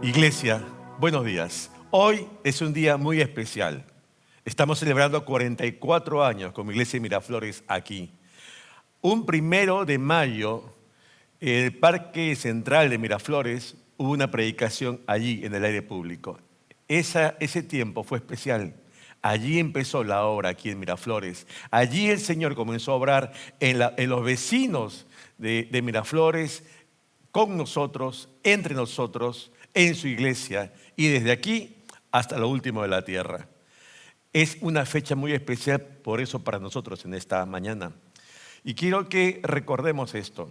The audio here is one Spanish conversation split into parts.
Iglesia, buenos días. Hoy es un día muy especial. Estamos celebrando 44 años como Iglesia Miraflores aquí. Un 1 de mayo, en el Parque Central de Miraflores, hubo una predicación allí en el aire público. Ese tiempo fue especial. Allí empezó la obra aquí en Miraflores. Allí el Señor comenzó a obrar en los vecinos de Miraflores, con nosotros, entre nosotros, en su iglesia y desde aquí hasta lo último de la tierra. Es una fecha muy especial por eso para nosotros en esta mañana. Y quiero que recordemos esto.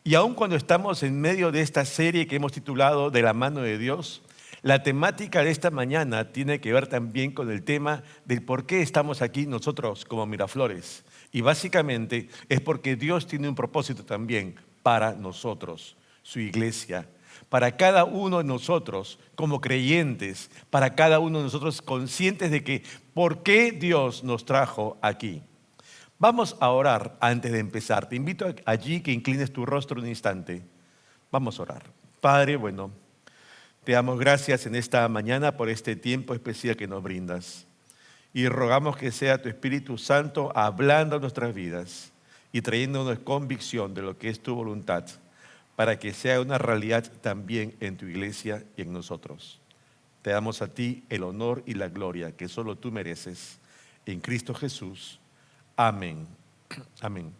Y aun cuando estamos en medio de esta serie que hemos titulado De la mano de Dios, la temática de esta mañana tiene que ver también con el tema del por qué estamos aquí nosotros como Miraflores. Y básicamente es porque Dios tiene un propósito también para nosotros, su iglesia, para cada uno de nosotros como creyentes, para cada uno de nosotros conscientes de que por qué Dios nos trajo aquí. Vamos a orar antes de empezar. Te invito allí que inclines tu rostro un instante. Vamos a orar. Padre, bueno, te damos gracias en esta mañana por este tiempo especial que nos brindas. Y rogamos que sea tu Espíritu Santo hablando a nuestras vidas y trayéndonos convicción de lo que es tu voluntad, para que sea una realidad también en tu iglesia y en nosotros. Te damos a ti el honor y la gloria que solo tú mereces. En Cristo Jesús. Amén. Amén.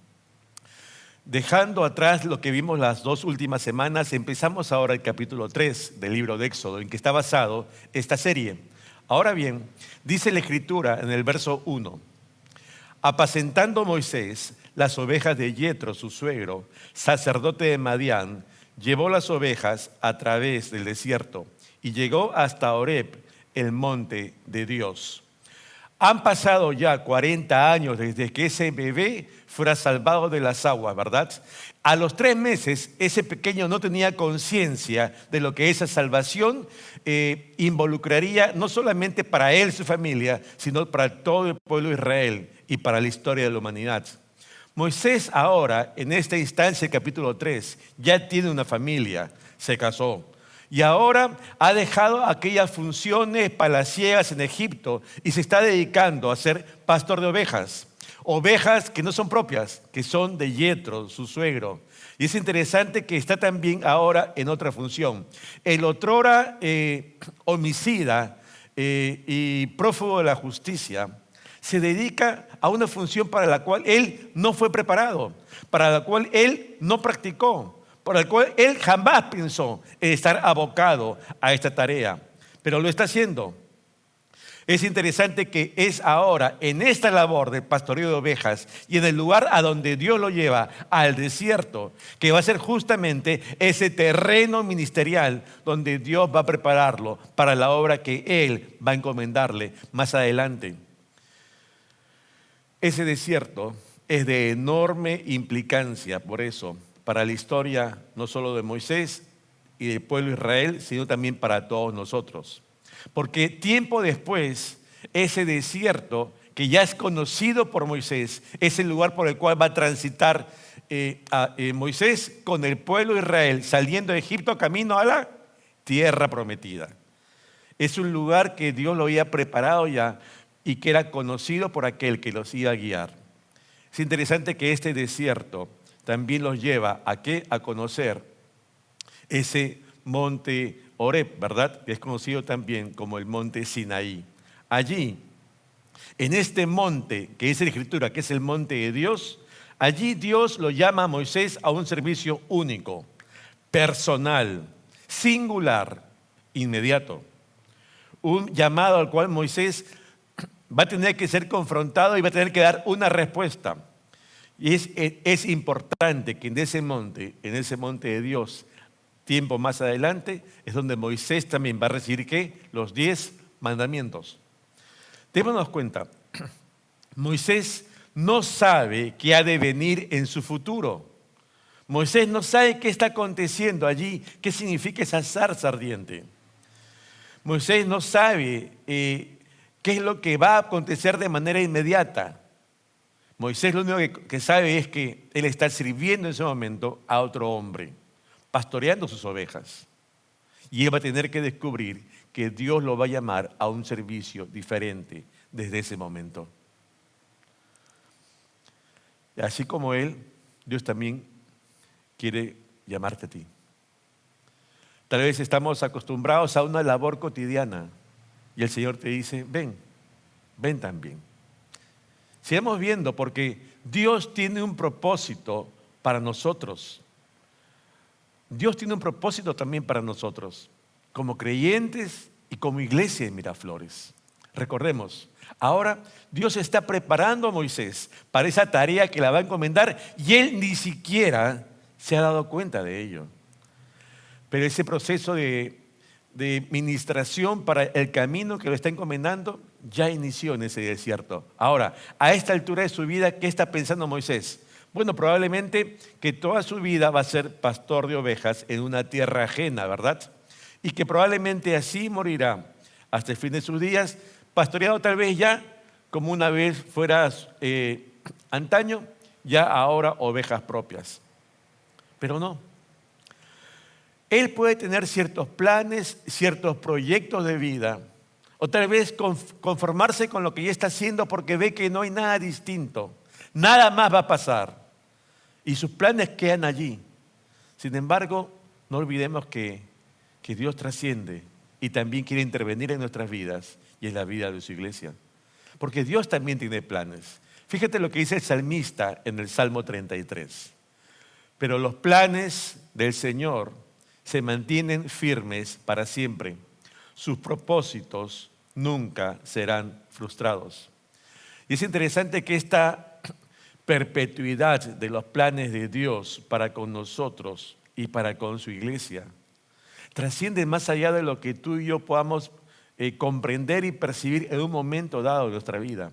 Dejando atrás lo que vimos las 2 últimas semanas, empezamos ahora el capítulo 3 del libro de Éxodo, en que está basado esta serie. Ahora bien, dice la Escritura en el verso 1: apacentando Moisés las ovejas de Yetro, su suegro, sacerdote de Madián, llevó las ovejas a través del desierto y llegó hasta Horeb, el monte de Dios. Han pasado ya 40 años desde que ese bebé fuera salvado de las aguas, ¿verdad? A los 3 meses, ese pequeño no tenía conciencia de lo que esa salvación involucraría, no solamente para él, su familia, sino para todo el pueblo de Israel y para la historia de la humanidad. Moisés ahora, en esta instancia, el capítulo 3, ya tiene una familia, se casó. Y ahora ha dejado aquellas funciones palaciegas en Egipto y se está dedicando a ser pastor de ovejas. Ovejas que no son propias, que son de Yetro, su suegro. Y es interesante que está también ahora en otra función. El otrora homicida y prófugo de la justicia se dedica a una función para la cual él no fue preparado, para la cual él no practicó, por el cual él jamás pensó en estar abocado a esta tarea, pero lo está haciendo. Es interesante que es ahora en esta labor del pastoreo de ovejas y en el lugar a donde Dios lo lleva, al desierto, que va a ser justamente ese terreno ministerial donde Dios va a prepararlo para la obra que Él va a encomendarle más adelante. Ese desierto es de enorme implicancia, por eso, para la historia no solo de Moisés y del pueblo de Israel, sino también para todos nosotros. Porque tiempo después, ese desierto que ya es conocido por Moisés, es el lugar por el cual va a transitar Moisés con el pueblo de Israel, saliendo de Egipto camino a la tierra prometida. Es un lugar que Dios lo había preparado ya y que era conocido por aquel que los iba a guiar. Es interesante que este desierto también los lleva ¿a qué? A conocer ese monte Horeb, ¿verdad? Que es conocido también como el monte Sinaí. Allí, en este monte, que es la Escritura, que es el monte de Dios, allí Dios lo llama a Moisés a un servicio único, personal, singular, inmediato. Un llamado al cual Moisés va a tener que ser confrontado y va a tener que dar una respuesta. Y es importante que en ese monte de Dios, tiempo más adelante, es donde Moisés también va a recibir ¿qué? Los 10 mandamientos. Démonos cuenta, Moisés no sabe qué ha de venir en su futuro. Moisés no sabe qué está aconteciendo allí, qué significa esa zarza ardiente. Moisés no sabe qué es lo que va a acontecer de manera inmediata. Moisés lo único que sabe es que él está sirviendo en ese momento a otro hombre, pastoreando sus ovejas. Y él va a tener que descubrir que Dios lo va a llamar a un servicio diferente desde ese momento. Y así como él, Dios también quiere llamarte a ti. Tal vez estamos acostumbrados a una labor cotidiana y el Señor te dice, ven, ven también. Sigamos viendo porque Dios tiene un propósito para nosotros. Dios tiene un propósito también para nosotros, como creyentes y como iglesia de Miraflores. Recordemos, ahora Dios está preparando a Moisés para esa tarea que la va a encomendar y él ni siquiera se ha dado cuenta de ello. Pero ese proceso de ministración para el camino que lo está encomendando ya inició en ese desierto. Ahora, a esta altura de su vida, ¿qué está pensando Moisés? Bueno, probablemente que toda su vida va a ser pastor de ovejas en una tierra ajena, ¿verdad? Y que probablemente así morirá hasta el fin de sus días, pastoreado tal vez ya como una vez fuera antaño, ya ahora ovejas propias. Pero no. Él puede tener ciertos planes, ciertos proyectos de vida, o tal vez conformarse con lo que ya está haciendo porque ve que no hay nada distinto, nada más va a pasar y sus planes quedan allí. Sin embargo, no olvidemos que Dios trasciende y también quiere intervenir en nuestras vidas y en la vida de su iglesia, porque Dios también tiene planes. Fíjate lo que dice el salmista en el Salmo 33. Pero los planes del Señor se mantienen firmes para siempre. Sus propósitos nunca serán frustrados. Y es interesante que esta perpetuidad de los planes de Dios para con nosotros y para con su iglesia trasciende más allá de lo que tú y yo podamos comprender y percibir en un momento dado de nuestra vida.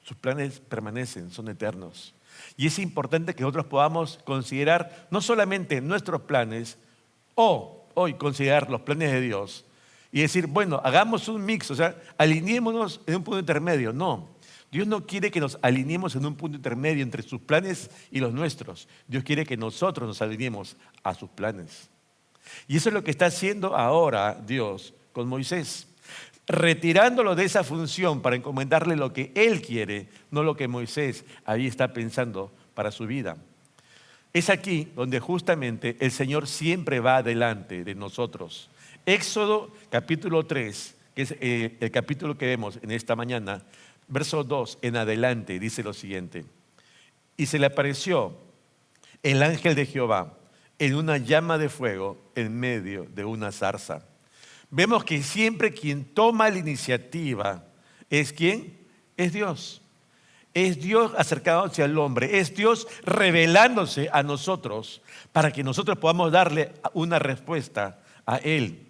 Sus planes permanecen, son eternos. Y es importante que nosotros podamos considerar no solamente nuestros planes, o hoy considerar los planes de Dios y decir, bueno, hagamos un mix, o sea, alineémonos en un punto intermedio. No, Dios no quiere que nos alineemos en un punto intermedio entre sus planes y los nuestros. Dios quiere que nosotros nos alineemos a sus planes. Y eso es lo que está haciendo ahora Dios con Moisés, retirándolo de esa función para encomendarle lo que Él quiere, no lo que Moisés ahí está pensando para su vida. Es aquí donde justamente el Señor siempre va delante de nosotros. Éxodo capítulo 3, que es el capítulo que vemos en esta mañana, verso 2 en adelante, dice lo siguiente. Y se le apareció el ángel de Jehová en una llama de fuego en medio de una zarza. Vemos que siempre quien toma la iniciativa es ¿quién? Es Dios. Es Dios acercándose al hombre, es Dios revelándose a nosotros para que nosotros podamos darle una respuesta a Él.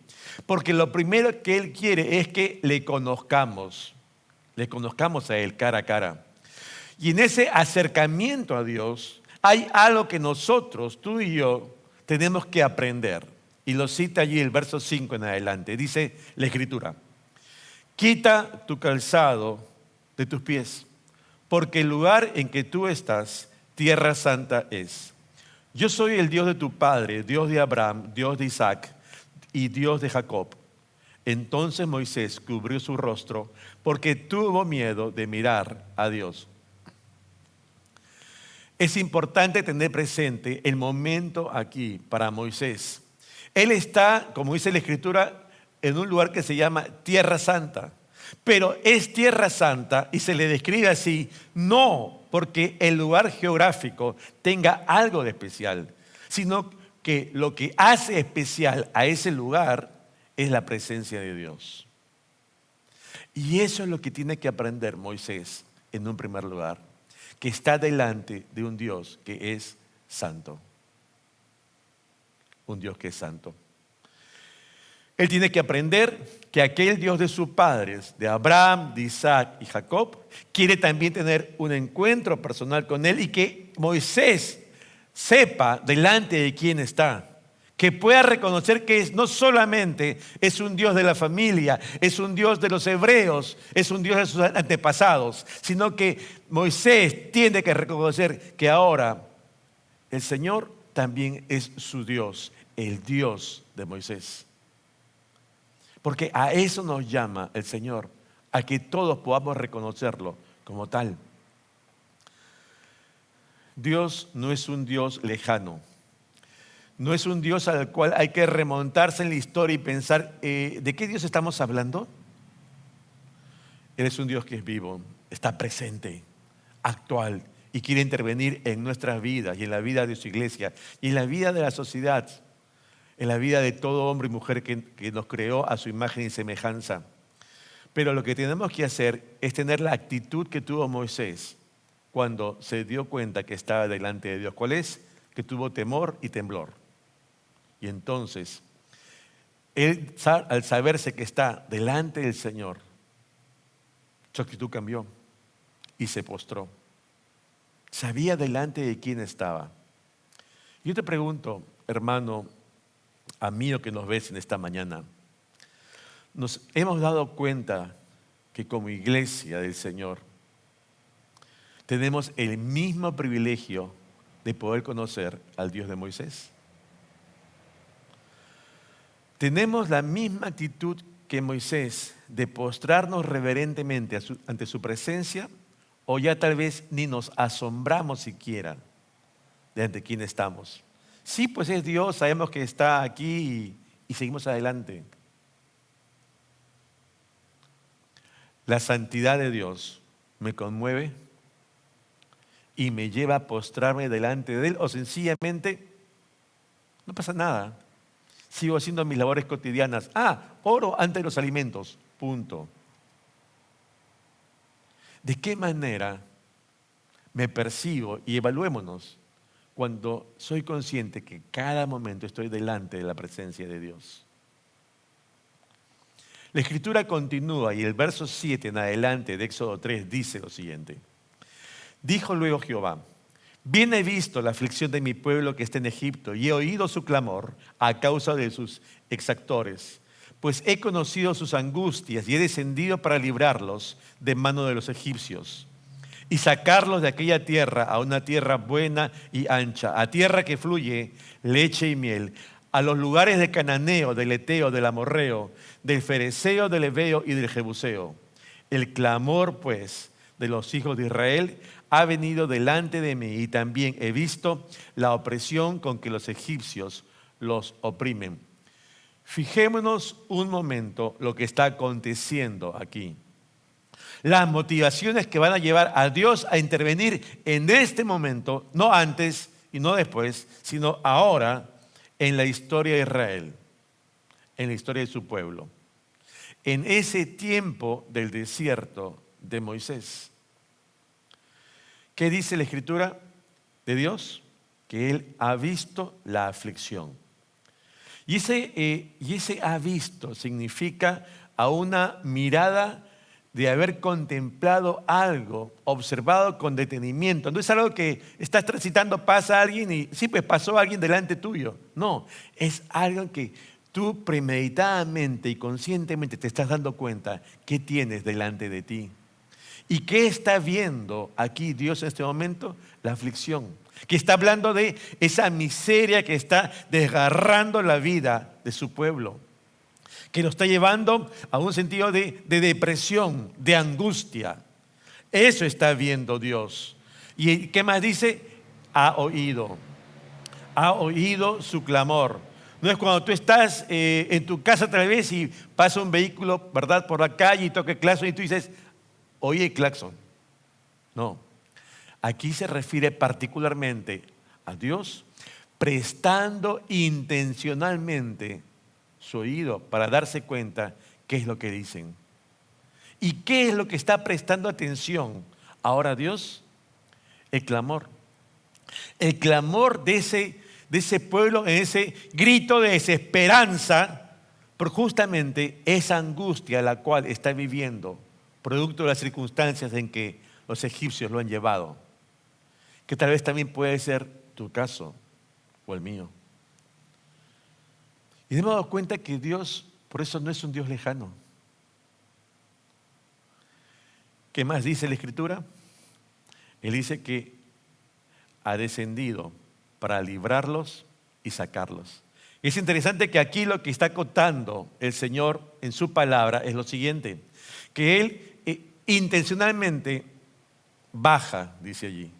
Porque lo primero que Él quiere es que le conozcamos a Él cara a cara. Y en ese acercamiento a Dios hay algo que nosotros, tú y yo, tenemos que aprender. Y lo cita allí el verso 5 en adelante. Dice la Escritura, quita tu calzado de tus pies, porque el lugar en que tú estás, tierra santa es. Yo soy el Dios de tu padre, Dios de Abraham, Dios de Isaac y Dios de Jacob. Entonces Moisés cubrió su rostro porque tuvo miedo de mirar a Dios. Es importante tener presente el momento aquí para Moisés. Él está, como dice la Escritura, en un lugar que se llama Tierra Santa. Pero es Tierra Santa y se le describe así, no porque el lugar geográfico tenga algo de especial, sino que lo que hace especial a ese lugar es la presencia de Dios. Y eso es lo que tiene que aprender Moisés en un primer lugar, que está delante de un Dios que es santo. Un Dios que es santo. Él tiene que aprender que aquel Dios de sus padres, de Abraham, de Isaac y Jacob, quiere también tener un encuentro personal con Él y que Moisés sepa delante de quién está. Que pueda reconocer que no solamente es un Dios de la familia, es un Dios de los hebreos, es un Dios de sus antepasados, sino que Moisés tiene que reconocer que ahora el Señor también es su Dios, el Dios de Moisés. Porque a eso nos llama el Señor, a que todos podamos reconocerlo como tal. Dios no es un Dios lejano. No es un Dios al cual hay que remontarse en la historia y pensar, ¿de qué Dios estamos hablando? Él es un Dios que es vivo, está presente, actual y quiere intervenir en nuestras vidas y en la vida de su iglesia y en la vida de la sociedad, en la vida de todo hombre y mujer que nos creó a su imagen y semejanza. Pero lo que tenemos que hacer es tener la actitud que tuvo Moisés cuando se dio cuenta que estaba delante de Dios. ¿Cuál es? Que tuvo temor y temblor. Y entonces, él, al saberse que está delante del Señor, su actitud cambió y se postró. Sabía delante de quién estaba. Yo te pregunto, hermano, amigo que nos ves en esta mañana, nos hemos dado cuenta que como iglesia del Señor tenemos el mismo privilegio de poder conocer al Dios de Moisés. Tenemos la misma actitud que Moisés de postrarnos reverentemente ante su presencia, o ya tal vez ni nos asombramos siquiera de ante quién estamos. Sí, pues es Dios, sabemos que está aquí y seguimos adelante. La santidad de Dios me conmueve y me lleva a postrarme delante de Él, o sencillamente no pasa nada. Sigo haciendo mis labores cotidianas. Oro ante los alimentos. Punto. ¿De qué manera me percibo? Y evaluémonos cuando soy consciente que cada momento estoy delante de la presencia de Dios. La Escritura continúa y el verso 7 en adelante de Éxodo 3 dice lo siguiente. Dijo luego Jehová: bien he visto la aflicción de mi pueblo que está en Egipto y he oído su clamor a causa de sus exactores, pues he conocido sus angustias y he descendido para librarlos de mano de los egipcios y sacarlos de aquella tierra a una tierra buena y ancha, a tierra que fluye leche y miel, a los lugares de Cananeo, del Eteo, del Amorreo, del Fereceo, del Heveo y del Jebuseo. El clamor, pues, de los hijos de Israel ha venido delante de mí y también he visto la opresión con que los egipcios los oprimen. Fijémonos un momento lo que está aconteciendo aquí. Las motivaciones que van a llevar a Dios a intervenir en este momento, no antes y no después, sino ahora en la historia de Israel, en la historia de su pueblo, en ese tiempo del desierto de Moisés. ¿Qué dice la Escritura de Dios? Que Él ha visto la aflicción. Y ese ha visto significa a una mirada de haber contemplado algo, observado con detenimiento. No es algo que estás transitando, pasa alguien y sí, pues pasó alguien delante tuyo. No, es algo que tú premeditadamente y conscientemente te estás dando cuenta que tienes delante de ti. ¿Y qué está viendo aquí Dios en este momento? La aflicción. Que está hablando de esa miseria que está desgarrando la vida de su pueblo. Que lo está llevando a un sentido de depresión, de angustia. Eso está viendo Dios. ¿Y qué más dice? Ha oído su clamor. No es cuando tú estás en tu casa tal vez y pasa un vehículo, ¿verdad?, por la calle y toca el claxon y tú dices, oye el claxon. No. Aquí se refiere particularmente a Dios prestando intencionalmente su oído para darse cuenta qué es lo que dicen. ¿Y qué es lo que está prestando atención ahora Dios? El clamor. El clamor de ese pueblo, en ese grito de desesperanza por justamente esa angustia la cual está viviendo, producto de las circunstancias en que los egipcios lo han llevado. Que tal vez también puede ser tu caso o el mío. Y hemos dado cuenta que Dios, por eso no es un Dios lejano. ¿Qué más dice la Escritura? Él dice que ha descendido para librarlos y sacarlos. Es interesante que aquí lo que está contando el Señor en su palabra es lo siguiente, que Él intencionalmente baja, dice allí,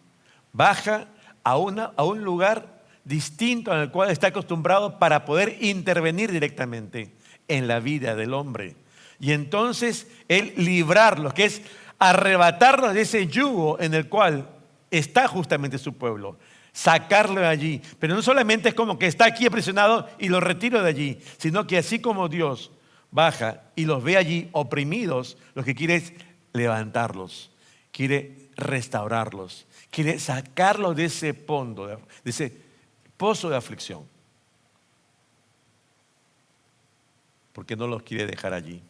baja a un lugar distinto al cual está acostumbrado para poder intervenir directamente en la vida del hombre. Y entonces Él librarlos, que es arrebatarlos de ese yugo en el cual está justamente su pueblo, sacarlo de allí. Pero no solamente es como que está aquí aprisionado y lo retiro de allí, sino que así como Dios baja y los ve allí oprimidos, lo que quiere es levantarlos, quiere restaurarlos, quiere sacarlos de ese de ese pozo de aflicción. Porque no los quiere dejar allí.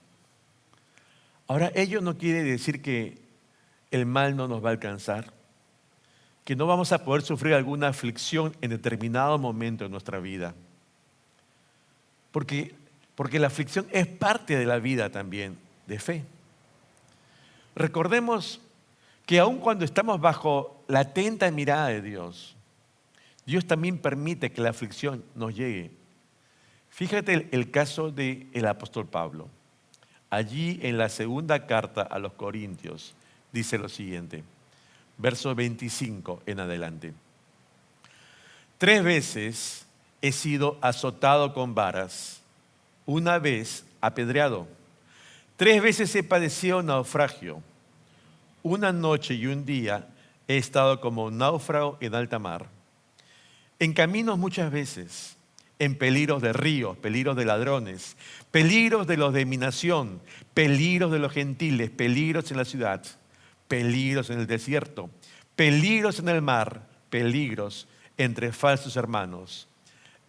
Ahora, ello no quiere decir que el mal no nos va a alcanzar, que no vamos a poder sufrir alguna aflicción en determinado momento de nuestra vida. Porque la aflicción es parte de la vida también de fe. Recordemos que aun cuando estamos bajo la atenta mirada de Dios, Dios también permite que la aflicción nos llegue. Fíjate el caso del apóstol Pablo. Allí en la segunda carta a los Corintios dice lo siguiente, verso 25 en adelante. 3 veces he sido azotado con varas, una vez apedreado. 3 veces he padecido naufragio. Una noche y un día he estado como un náufrago en alta mar. En caminos muchas veces, en peligros de ríos, peligros de ladrones, peligros de los de mi nación, peligros de los gentiles, peligros en la ciudad, peligros en el desierto, peligros en el mar, peligros entre falsos hermanos,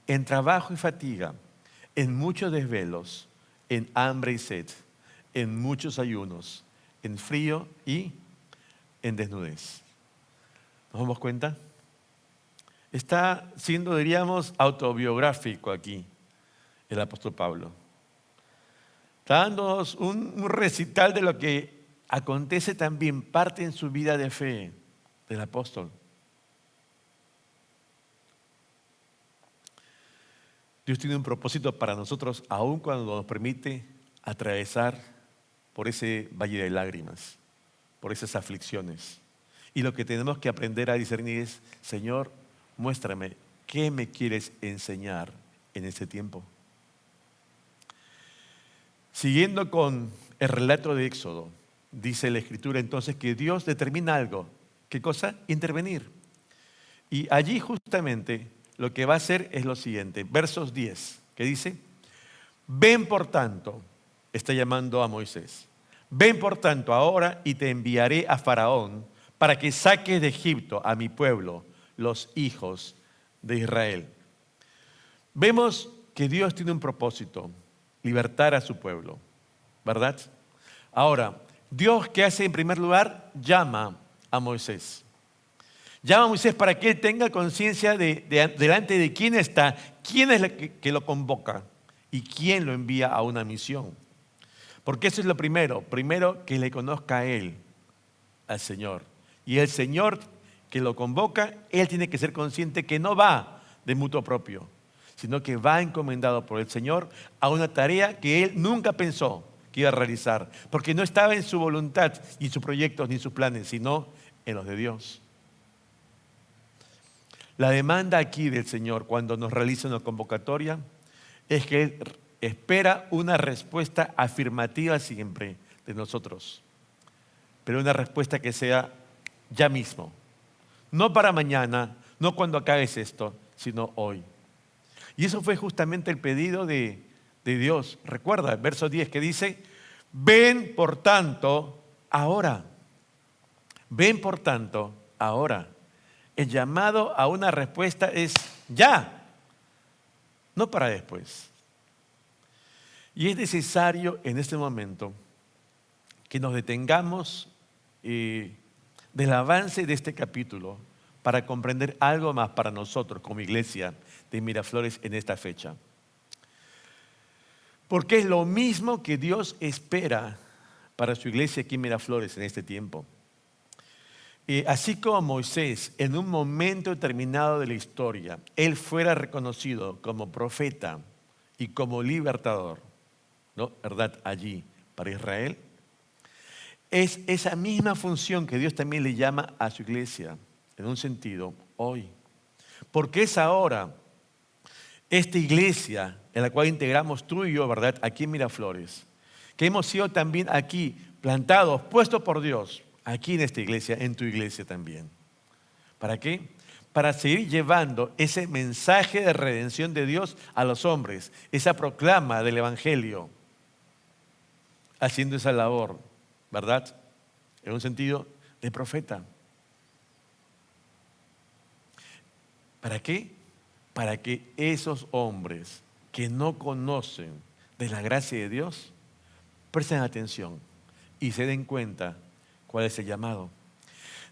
en trabajo y fatiga, en muchos desvelos, en hambre y sed, en muchos ayunos, en frío y en desnudez. ¿Nos damos cuenta? Está siendo, diríamos, autobiográfico aquí el apóstol Pablo. Está dándonos un recital de lo que acontece también, parte en su vida de fe del apóstol. Dios tiene un propósito para nosotros, aun cuando nos permite atravesar por ese valle de lágrimas, por esas aflicciones. Y lo que tenemos que aprender a discernir es, Señor, muéstrame qué me quieres enseñar en este tiempo. Siguiendo con el relato de Éxodo, dice la Escritura entonces que Dios determina algo. ¿Qué cosa? Intervenir. Y allí justamente lo que va a hacer es lo siguiente, versos 10, que dice, ven por tanto, está llamando a Moisés, ven por tanto ahora y te enviaré a Faraón para que saques de Egipto a mi pueblo, los hijos de Israel. Vemos que Dios tiene un propósito, libertar a su pueblo, ¿verdad? Ahora, Dios, ¿qué hace en primer lugar? Llama a Moisés. Llama a Moisés para que él tenga conciencia delante de quién está, quién es el que lo convoca y quién lo envía a una misión. Porque eso es lo primero que le conozca a él, al Señor. Y el Señor que lo convoca, él tiene que ser consciente que no va de mutuo propio, sino que va encomendado por el Señor a una tarea que él nunca pensó que iba a realizar, porque no estaba en su voluntad, ni en sus proyectos, ni en sus planes, sino en los de Dios. La demanda aquí del Señor cuando nos realiza una convocatoria es que Él espera una respuesta afirmativa siempre de nosotros, pero una respuesta que sea ya mismo, no para mañana, no cuando acabes esto, sino hoy. Y eso fue justamente el pedido de Dios. Recuerda el verso 10 que dice, ven por tanto ahora, ven por tanto ahora. El llamado a una respuesta es ya, no para después. Y es necesario en este momento que nos detengamos del avance de este capítulo para comprender algo más para nosotros como iglesia de Miraflores en esta fecha. Porque es lo mismo que Dios espera para su iglesia aquí en Miraflores en este tiempo. Así como Moisés, en un momento determinado de la historia, él fuera reconocido como profeta y como libertador, ¿no? ¿Verdad? Allí para Israel. Es esa misma función que Dios también le llama a su iglesia, en un sentido, hoy. Porque es ahora esta iglesia en la cual integramos tú y yo, ¿verdad? Aquí en Miraflores, que hemos sido también aquí plantados, puestos por Dios, aquí en esta iglesia, en tu iglesia también. ¿Para qué? Para seguir llevando ese mensaje de redención de Dios a los hombres, esa proclama del Evangelio, haciendo esa labor, ¿verdad? En un sentido de profeta. ¿Para qué? Para que esos hombres que no conocen de la gracia de Dios presten atención y se den cuenta cuál es el llamado.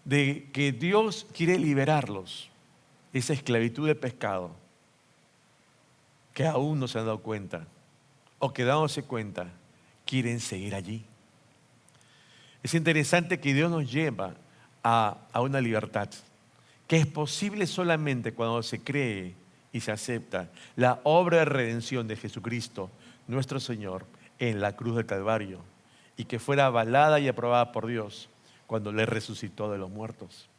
De que Dios quiere liberarlos de esa esclavitud de pecado que aún no se han dado cuenta o que dándose cuenta quieren seguir allí. Es interesante que Dios nos lleva a una libertad que es posible solamente cuando se cree y se acepta la obra de redención de Jesucristo, nuestro Señor, en la cruz del Calvario, y que fuera avalada y aprobada por Dios cuando le resucitó de los muertos.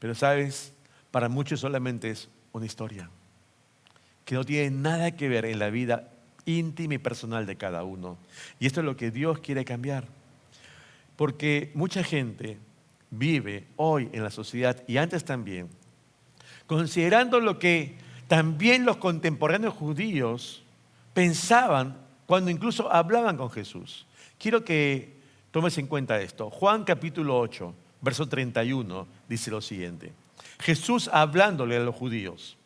Pero sabes, para muchos solamente es una historia que no tiene nada que ver en la vida íntima y personal de cada uno. Y esto es lo que Dios quiere cambiar. Porque mucha gente vive hoy en la sociedad y antes también, considerando lo que también los contemporáneos judíos pensaban cuando incluso hablaban con Jesús. Quiero que tomes en cuenta esto. Juan capítulo 8, verso 31, dice lo siguiente. Jesús hablándole a los judíos,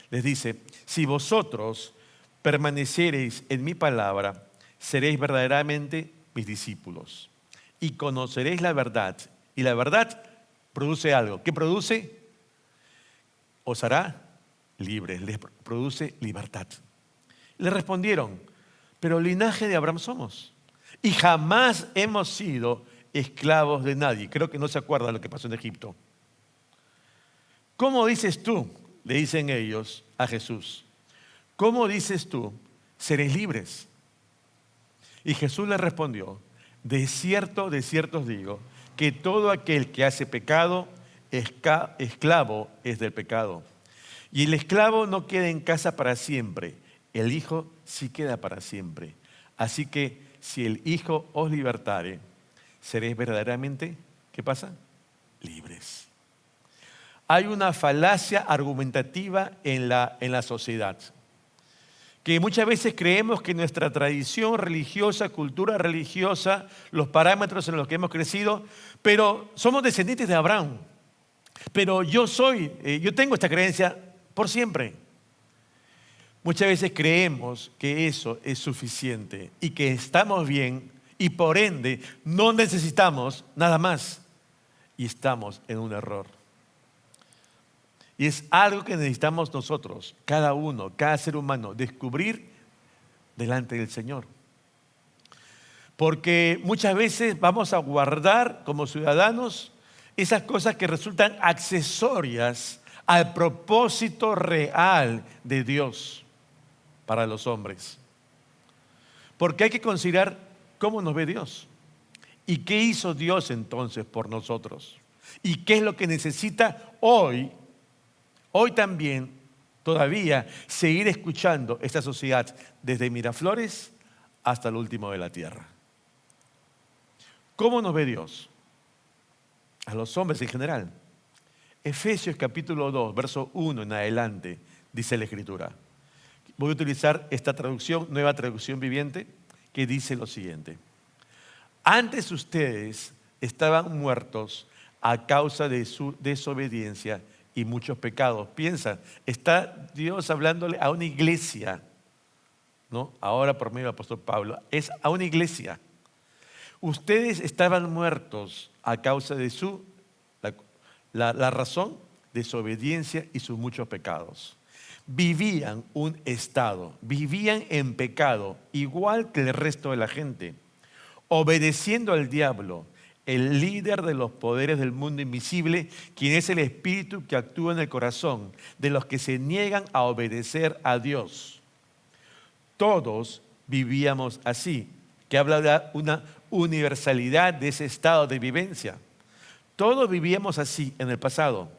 les dice, si vosotros permaneciereis en mi palabra, seréis verdaderamente mis discípulos y conoceréis la verdad. Y la verdad produce algo. ¿Qué produce? Os hará libres, les produce libertad. Le respondieron, pero linaje de Abraham somos y jamás hemos sido esclavos de nadie. Creo que no se acuerda de lo que pasó en Egipto. ¿Cómo dices tú? Le dicen ellos a Jesús. ¿Cómo dices tú? Seréis libres. Y Jesús les respondió, de cierto os digo, que todo aquel que hace pecado, esclavo es del pecado. Y el esclavo no queda en casa para siempre, el Hijo sí queda para siempre. Así que si el Hijo os libertare, seréis verdaderamente, ¿qué pasa? Libres. Hay una falacia argumentativa en la sociedad, que muchas veces creemos que nuestra tradición religiosa, cultura religiosa, los parámetros en los que hemos crecido, pero somos descendientes de Abraham. Pero yo tengo esta creencia por siempre. Muchas veces creemos que eso es suficiente y que estamos bien y por ende no necesitamos nada más. Y estamos en un error. Y es algo que necesitamos nosotros, cada uno, cada ser humano, descubrir delante del Señor. Porque muchas veces vamos a guardar como ciudadanos esas cosas que resultan accesorias al propósito real de Dios para los hombres. Porque hay que considerar cómo nos ve Dios. ¿Y qué hizo Dios entonces por nosotros? ¿Y qué es lo que necesita hoy también, todavía, seguir escuchando esta sociedad desde Miraflores hasta el último de la tierra? ¿Cómo nos ve Dios? A los hombres en general. Efesios capítulo 2, verso 1 en adelante, dice la Escritura. Voy a utilizar esta traducción, nueva traducción viviente, que dice lo siguiente. Antes ustedes estaban muertos a causa de su desobediencia y muchos pecados. Piensa, está Dios hablándole a una iglesia, ¿no? Ahora por medio del apóstol Pablo, es a una iglesia. Ustedes estaban muertos a causa de la razón, desobediencia y sus muchos pecados. Vivían en pecado, igual que el resto de la gente, obedeciendo al diablo, el líder de los poderes del mundo invisible, quien es el espíritu que actúa en el corazón de los que se niegan a obedecer a Dios. Todos vivíamos así, que habla de una universalidad de ese estado de vivencia. Todos vivíamos así en el pasado,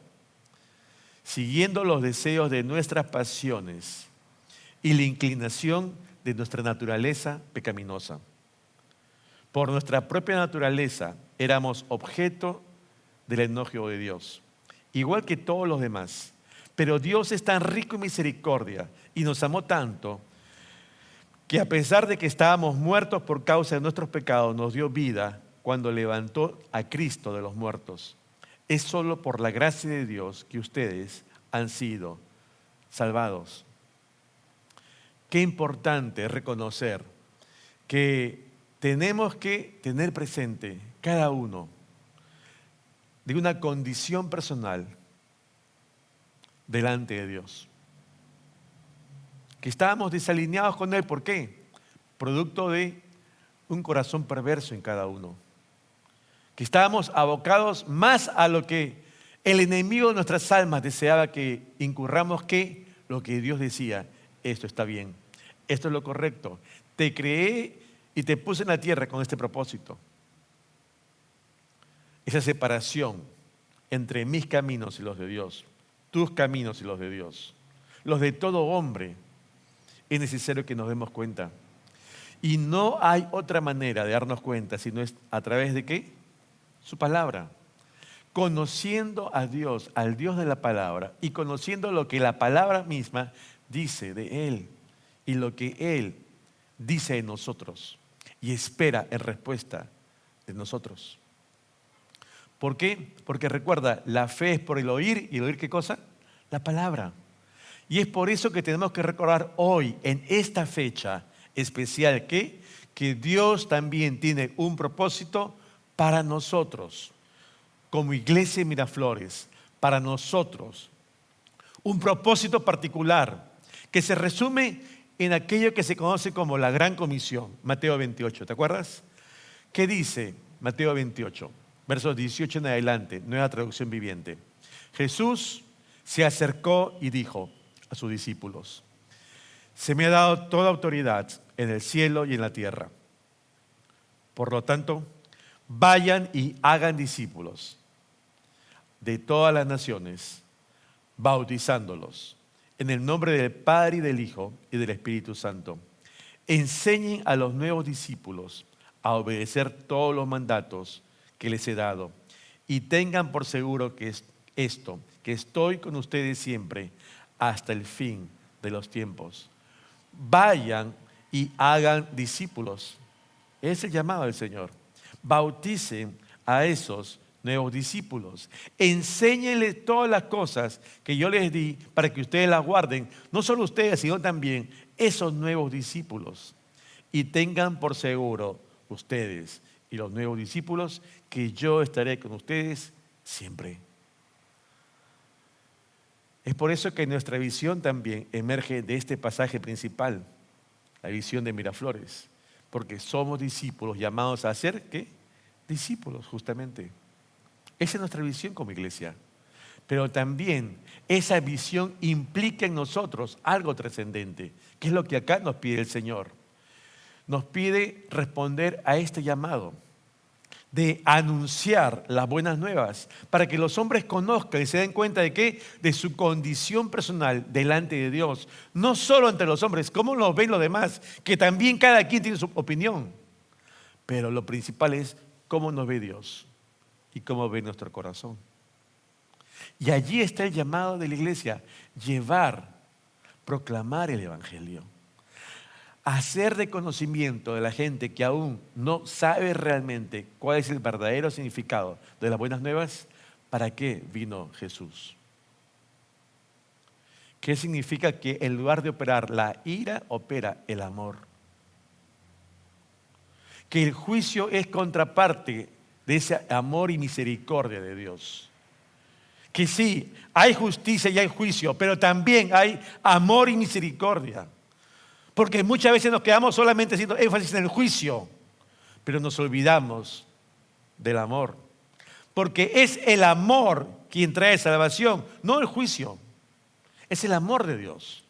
siguiendo los deseos de nuestras pasiones y la inclinación de nuestra naturaleza pecaminosa. Por nuestra propia naturaleza éramos objeto del enojo de Dios, igual que todos los demás. Pero Dios es tan rico en misericordia y nos amó tanto que a pesar de que estábamos muertos por causa de nuestros pecados, nos dio vida cuando levantó a Cristo de los muertos. Es solo por la gracia de Dios que ustedes han sido salvados. Qué importante es reconocer que tenemos que tener presente cada uno de una condición personal delante de Dios. Que estábamos desalineados con Él. ¿Por qué? Producto de un corazón perverso en cada uno. Que estábamos abocados más a lo que el enemigo de nuestras almas deseaba que incurramos que lo que Dios decía: esto está bien, esto es lo correcto. Te creé y te puse en la tierra con este propósito. Esa separación entre mis caminos y los de Dios, tus caminos y los de Dios, los de todo hombre, es necesario que nos demos cuenta. Y no hay otra manera de darnos cuenta sino es a través de ¿qué? Su palabra. Conociendo a Dios, al Dios de la palabra, y conociendo lo que la palabra misma dice de Él y lo que Él dice de nosotros y espera en respuesta de nosotros. ¿Por qué? Porque recuerda, la fe es por el oír, y el oír ¿qué cosa? La palabra. Y es por eso que tenemos que recordar hoy, en esta fecha especial, que Dios también tiene un propósito para nosotros, como Iglesia de Miraflores, para nosotros. Un propósito particular que se resume en aquello que se conoce como la Gran Comisión, Mateo 28. ¿Te acuerdas? ¿Qué dice Mateo 28? Versos 18 en adelante, nueva traducción viviente. Jesús se acercó y dijo a sus discípulos: se me ha dado toda autoridad en el cielo y en la tierra. Por lo tanto, vayan y hagan discípulos de todas las naciones, bautizándolos en el nombre del Padre y del Hijo y del Espíritu Santo. Enseñen a los nuevos discípulos a obedecer todos los mandatos que les he dado, y tengan por seguro que que estoy con ustedes siempre hasta el fin de los tiempos. Vayan y hagan discípulos. Es el llamado del Señor. Bauticen a esos nuevos discípulos. Enséñenles todas las cosas que yo les di para que ustedes las guarden. No solo ustedes, sino también esos nuevos discípulos. Y tengan por seguro ustedes y los nuevos discípulos que yo estaré con ustedes siempre. Es por eso que nuestra visión también emerge de este pasaje principal, la visión de Miraflores, porque somos discípulos llamados a ser, ¿qué? Discípulos, justamente. Esa es nuestra visión como iglesia. Pero también esa visión implica en nosotros algo trascendente, que es lo que acá nos pide el Señor. Nos pide responder a este llamado de anunciar las buenas nuevas para que los hombres conozcan y se den cuenta de qué, de su condición personal delante de Dios, no solo entre los hombres, cómo nos ven los demás, que también cada quien tiene su opinión, pero lo principal es cómo nos ve Dios y cómo ve nuestro corazón. Y allí está el llamado de la iglesia: llevar, proclamar el evangelio, hacer de conocimiento de la gente que aún no sabe realmente cuál es el verdadero significado de las buenas nuevas, para qué vino Jesús. ¿Qué significa? Que en lugar de operar la ira, opera el amor. Que el juicio es contraparte de ese amor y misericordia de Dios. Que sí, hay justicia y hay juicio, pero también hay amor y misericordia. Porque muchas veces nos quedamos solamente haciendo énfasis en el juicio, pero nos olvidamos del amor. Porque es el amor quien trae salvación, no el juicio. Es el amor de Dios.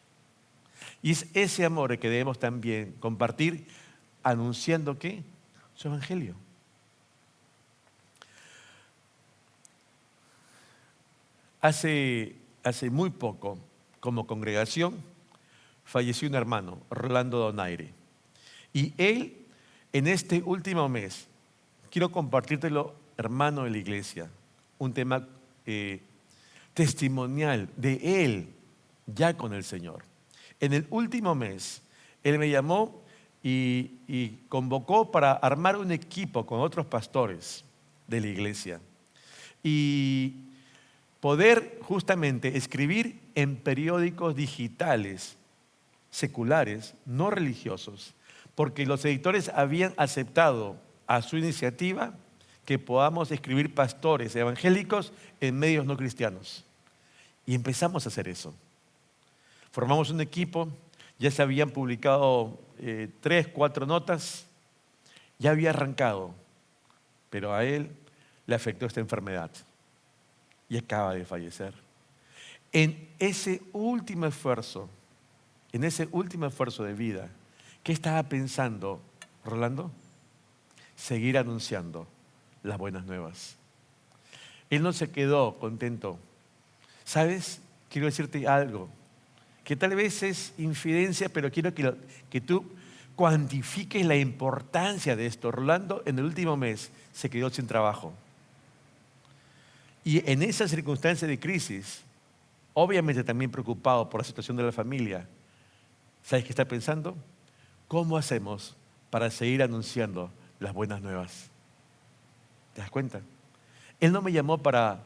Y es ese amor el que debemos también compartir anunciando ¿qué? Su evangelio. Hace muy poco, como congregación, falleció un hermano, Rolando Donaire. Y él, en este último mes, quiero compartírtelo, hermano de la iglesia, un tema testimonial de él ya con el Señor. En el último mes, él me llamó y convocó para armar un equipo con otros pastores de la iglesia y poder justamente escribir en periódicos digitales, seculares, no religiosos, porque los editores habían aceptado a su iniciativa que podamos escribir pastores evangélicos en medios no cristianos. Y empezamos a hacer eso. Formamos un equipo, ya se habían publicado 3, 4 notas, ya había arrancado, pero a él le afectó esta enfermedad y acaba de fallecer. En ese último esfuerzo de vida, ¿qué estaba pensando Rolando? Seguir anunciando las buenas nuevas. Él no se quedó contento. ¿Sabes? Quiero decirte algo, que tal vez es infidencia, pero quiero que tú cuantifiques la importancia de esto. Rolando en el último mes se quedó sin trabajo. Y en esa circunstancia de crisis, obviamente también preocupado por la situación de la familia, ¿sabes qué está pensando? ¿Cómo hacemos para seguir anunciando las buenas nuevas? ¿Te das cuenta? Él no me llamó para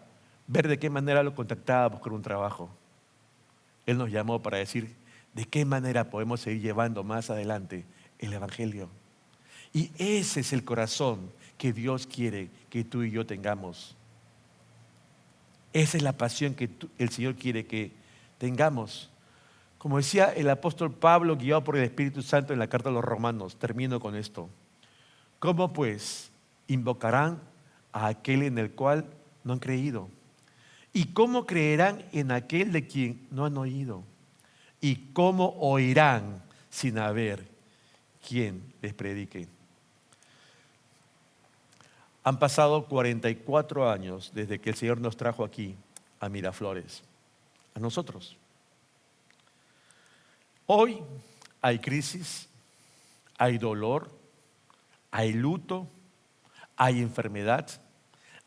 ver de qué manera lo contactábamos con un trabajo. Él nos llamó para decir de qué manera podemos seguir llevando más adelante el evangelio. Y ese es el corazón que Dios quiere que tú y yo tengamos. Esa es la pasión que el Señor quiere que tengamos. Como decía el apóstol Pablo, guiado por el Espíritu Santo en la carta a los Romanos, termino con esto. ¿Cómo pues invocarán a aquel en el cual no han creído? ¿Y cómo creerán en aquel de quien no han oído? ¿Y cómo oirán sin haber quien les predique? Han pasado 44 años desde que el Señor nos trajo aquí a Miraflores, a nosotros. Hoy hay crisis, hay dolor, hay luto, hay enfermedad,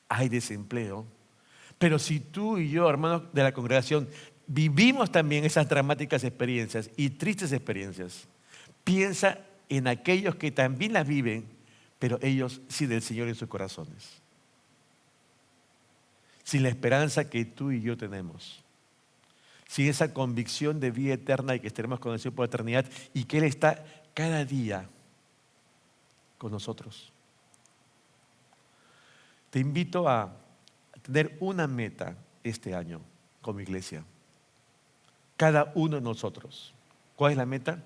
hay desempleo. Pero si tú y yo, hermanos de la congregación, vivimos también esas dramáticas experiencias y tristes experiencias, piensa en aquellos que también las viven, pero ellos sin del Señor en sus corazones. Sin la esperanza que tú y yo tenemos. Sin esa convicción de vida eterna y que estaremos con el Señor por la eternidad y que Él está cada día con nosotros. Te invito a tener una meta este año como iglesia. Cada uno de nosotros. ¿Cuál es la meta?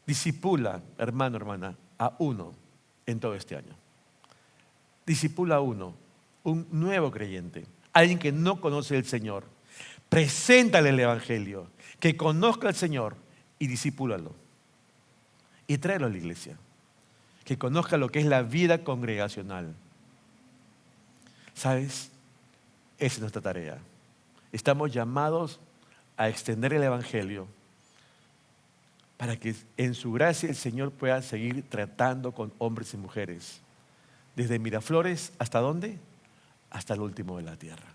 Discipula, hermano, hermana, a uno en todo este año. Discipula a uno, un nuevo creyente, alguien que no conoce al Señor. Preséntale el evangelio, que conozca al Señor y discipúlalo. Y tráelo a la iglesia, que conozca lo que es la vida congregacional. ¿Sabes? Esa es nuestra tarea. Estamos llamados a extender el evangelio para que en su gracia el Señor pueda seguir tratando con hombres y mujeres. Desde Miraflores, ¿hasta dónde? Hasta el último de la tierra.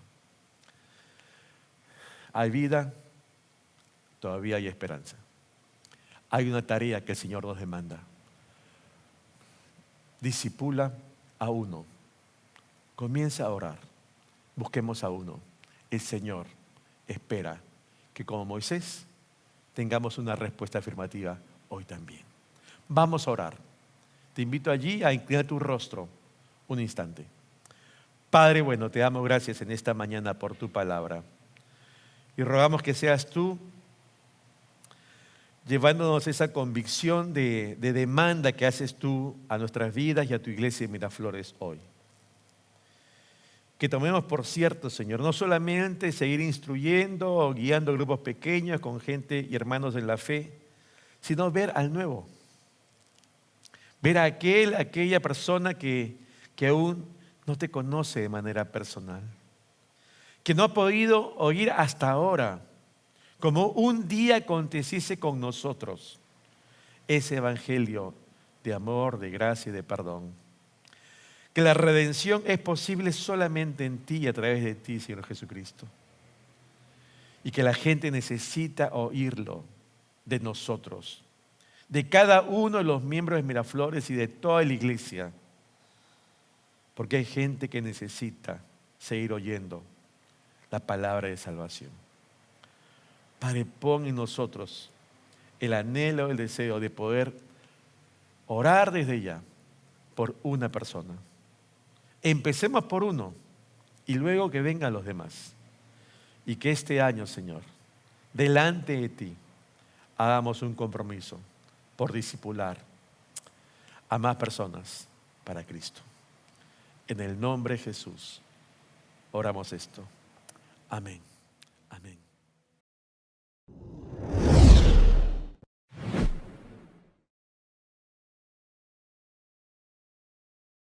Hay vida, todavía hay esperanza. Hay una tarea que el Señor nos demanda. Discipula a uno. Comienza a orar. Busquemos a uno. El Señor espera que como Moisés tengamos una respuesta afirmativa hoy también. Vamos a orar. Te invito allí a inclinar tu rostro un instante. Padre bueno, te damos gracias en esta mañana por tu palabra. Y rogamos que seas tú llevándonos esa convicción de demanda que haces tú a nuestras vidas y a tu iglesia de Miraflores hoy. que tomemos por cierto, Señor, no solamente seguir instruyendo o guiando grupos pequeños con gente y hermanos en la fe, sino ver al nuevo, ver a aquella persona que aún no te conoce de manera personal, que no ha podido oír hasta ahora, como un día aconteciese con nosotros, ese evangelio de amor, de gracia y de perdón. Que la redención es posible solamente en ti y a través de ti, Señor Jesucristo. Y que la gente necesita oírlo de nosotros, de cada uno de los miembros de Miraflores y de toda la iglesia. Porque hay gente que necesita seguir oyendo la palabra de salvación. Padre, pon en nosotros el anhelo, el deseo de poder orar desde ya por una persona. Empecemos por uno y luego que vengan los demás. Y que este año, Señor, delante de ti, hagamos un compromiso por discipular a más personas para Cristo. En el nombre de Jesús, oramos esto. Amén. Amén.